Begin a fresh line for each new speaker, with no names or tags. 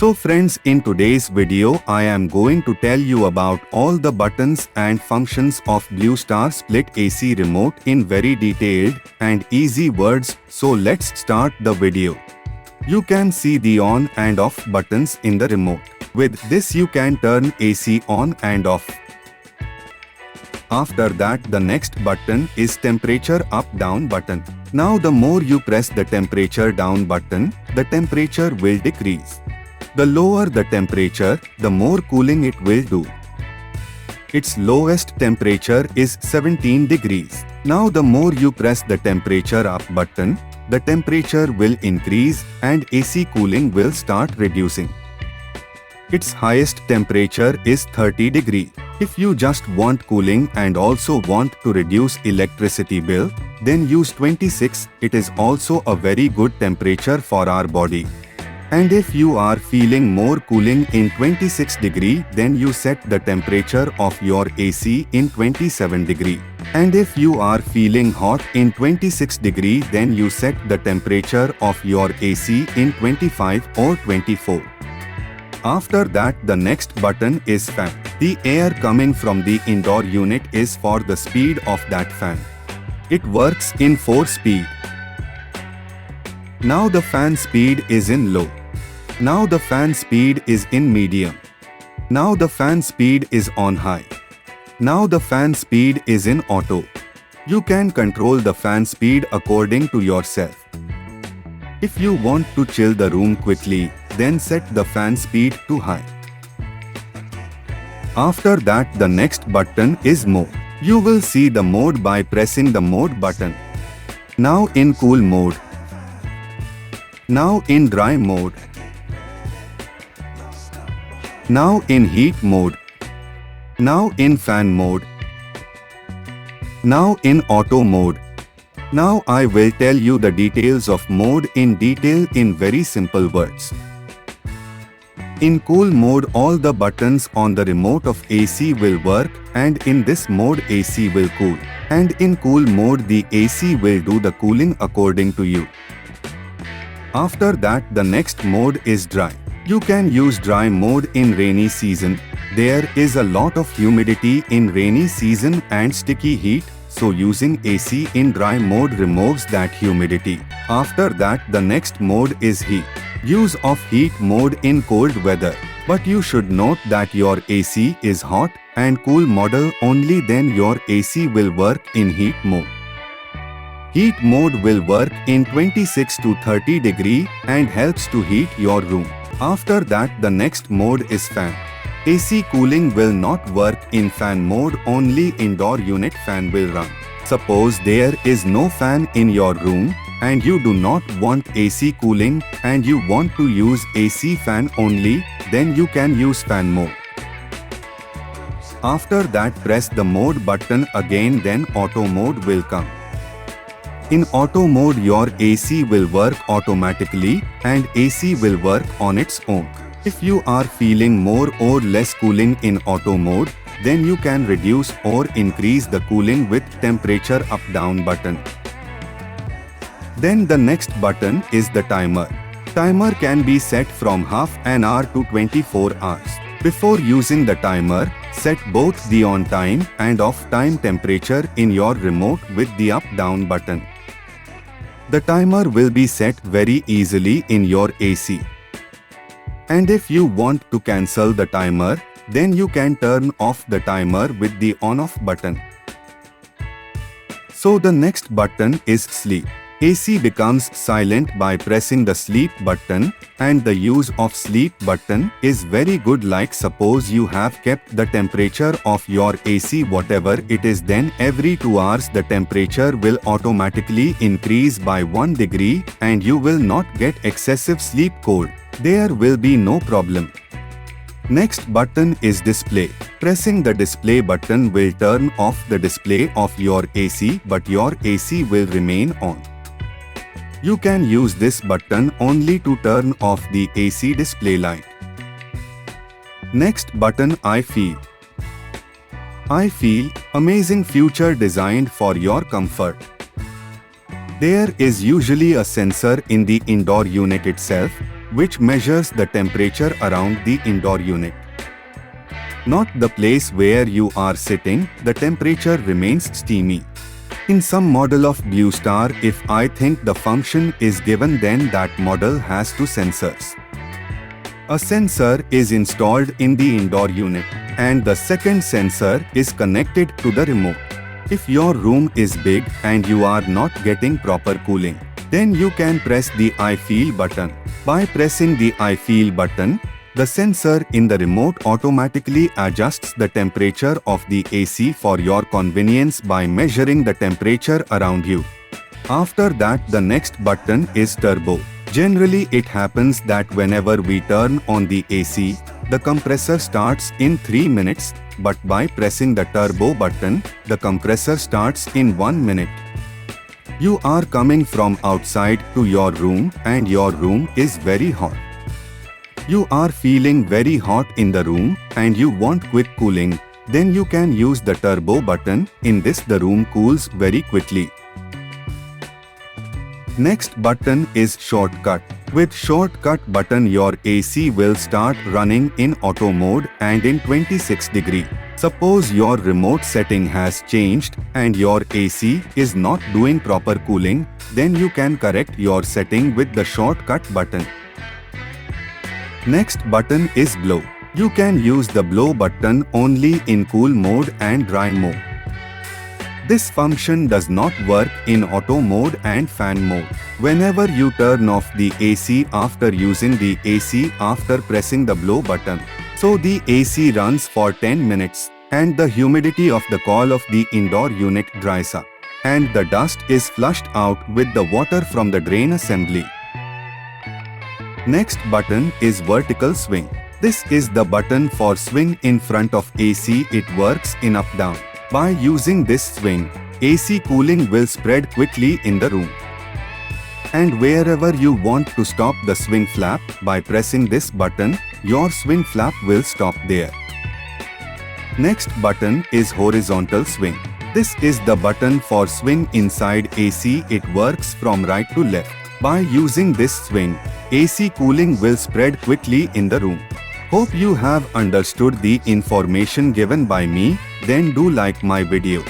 So friends, in today's video I am going to tell you about all the buttons and functions of Blue Star Split AC remote in very detailed and easy words. So let's start the video. You can see the on and off buttons in the remote. With this you can turn AC on and off. After that the next button is temperature up down button. Now the more you press the temperature down button, the temperature will decrease. The lower the temperature, the more cooling it will do. Its lowest temperature is 17 degrees. Now the more you press the temperature up button, the temperature will increase and AC cooling will start reducing. Its highest temperature is 30 degrees. If you just want cooling and also want to reduce electricity bill, then use 26. It is also a very good temperature for our body. And if you are feeling more cooling in 26 degree, then you set the temperature of your AC in 27 degree. And if you are feeling hot in 26 degree, then you set the temperature of your AC in 25 or 24. After that the next button is fan. The air coming from the indoor unit is for the speed of that fan. It works in 4 speed. Now the fan speed is in low. Now the fan speed is in medium. Now the fan speed is on high. Now the fan speed is in auto. You can control the fan speed according to yourself. If you want to chill the room quickly, then set the fan speed to high. After that the next button is mode. You will see the mode by pressing the mode button. Now in cool mode. Now in dry mode. Now in heat mode. Now in fan mode. Now in auto mode. Now I will tell you the details of mode in detail in very simple words. In cool mode all the buttons on the remote of AC will work, and in this mode AC will cool. And in cool mode the AC will do the cooling according to you. After that the next mode is dry. You can use dry mode in rainy season. There is a lot of humidity in rainy season and sticky heat, so using AC in dry mode removes that humidity. After that the next mode is heat. Use of heat mode in cold weather. But you should note that your AC is hot and cool model, only then your AC will work in heat mode. Heat mode will work in 26 to 30 degree and helps to heat your room. After that the next mode is fan. AC cooling will not work in fan mode, only indoor unit fan will run. Suppose there is no fan in your room and you do not want AC cooling and you want to use AC fan only, then you can use fan mode. After that press the mode button again, then auto mode will come. In auto mode your AC will work automatically and AC will work on its own. If you are feeling more or less cooling in auto mode, then you can reduce or increase the cooling with temperature up down button. Then the next button is the timer. Timer can be set from half an hour to 24 hours. Before using the timer, set both the on time and off time temperature in your remote with the up down button. The timer will be set very easily in your AC. And if you want to cancel the timer, then you can turn off the timer with the on-off button. So the next button is sleep. AC becomes silent by pressing the sleep button, and the use of sleep button is very good. Like suppose you have kept the temperature of your AC whatever it is, then every 2 hours the temperature will automatically increase by 1 degree and you will not get excessive sleep cold. There will be no problem. Next button is display. Pressing the display button will turn off the display of your AC, but your AC will remain on. You can use this button only to turn off the AC display light. Next button, I feel. I feel, amazing feature designed for your comfort. There is usually a sensor in the indoor unit itself, which measures the temperature around the indoor unit. Not the place where you are sitting, the temperature remains steamy. In some model of Blue Star, if I think the function is given, then that model has two sensors. A sensor is installed in the indoor unit, and the second sensor is connected to the remote. If your room is big and you are not getting proper cooling, then you can press the I feel button. By pressing the I feel button, the sensor in the remote automatically adjusts the temperature of the AC for your convenience by measuring the temperature around you. After that, the next button is turbo. Generally, it happens that whenever we turn on the AC, the compressor starts in 3 minutes, but by pressing the turbo button, the compressor starts in 1 minute. You are coming from outside to your room and your room is very hot. You are feeling very hot in the room and you want quick cooling, then you can use the turbo button. In this, the room cools very quickly. Next button is shortcut. With shortcut button, your AC will start running in auto mode and in 26 degree. Suppose your remote setting has changed and your AC is not doing proper cooling, then you can correct your setting with the shortcut button. Next button is blow. You can use the blow button only in cool mode and dry mode. This function does not work in auto mode and fan mode. Whenever you turn off the AC after using the AC after pressing the blow button, so the AC runs for 10 minutes and the humidity of the coil of the indoor unit dries up and the dust is flushed out with the water from the drain assembly. Next button is vertical swing. This is the button for swing in front of AC. It works in up-down. By using this swing, AC cooling will spread quickly in the room. And wherever you want to stop the swing flap, by pressing this button, your swing flap will stop there. Next button is horizontal swing. This is the button for swing inside AC. It works from right to left. By using this swing, AC cooling will spread quickly in the room. Hope you have understood the information given by me. Then do like my video.